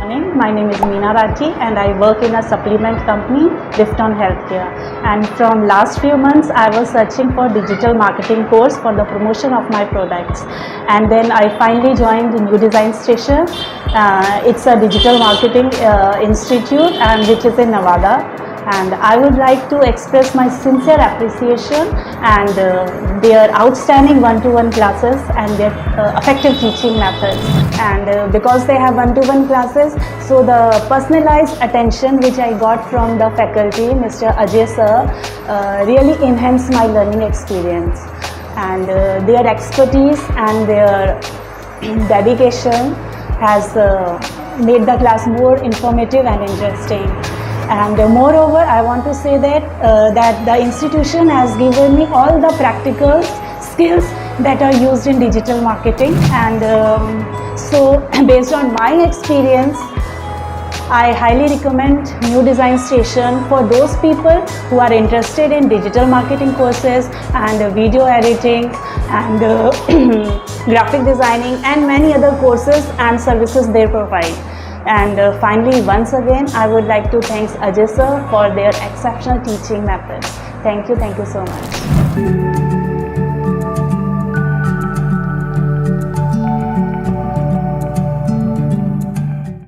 My name is Meena and I work in a supplement company, Lifton Healthcare. And from last few months, I was searching for digital marketing course for the promotion of my products. And then I finally joined the New Design Station. It's a digital marketing institute and which is in Nevada. And I would like to express my sincere appreciation and their outstanding one-to-one classes and their effective teaching methods. And because they have one-to-one classes, so the personalized attention which I got from the faculty, Mr. Ajay Sir, really enhanced my learning experience. And their expertise and their dedication has made the class more informative and interesting. And moreover, I want to say that the institution has given me all the practical skills that are used in digital marketing. And so based on my experience, I highly recommend New Design Station for those people who are interested in digital marketing courses and video editing and graphic designing and many other courses and services they provide. And finally, once again, I would like to thank Ajay Sir for their exceptional teaching methods. Thank you so much.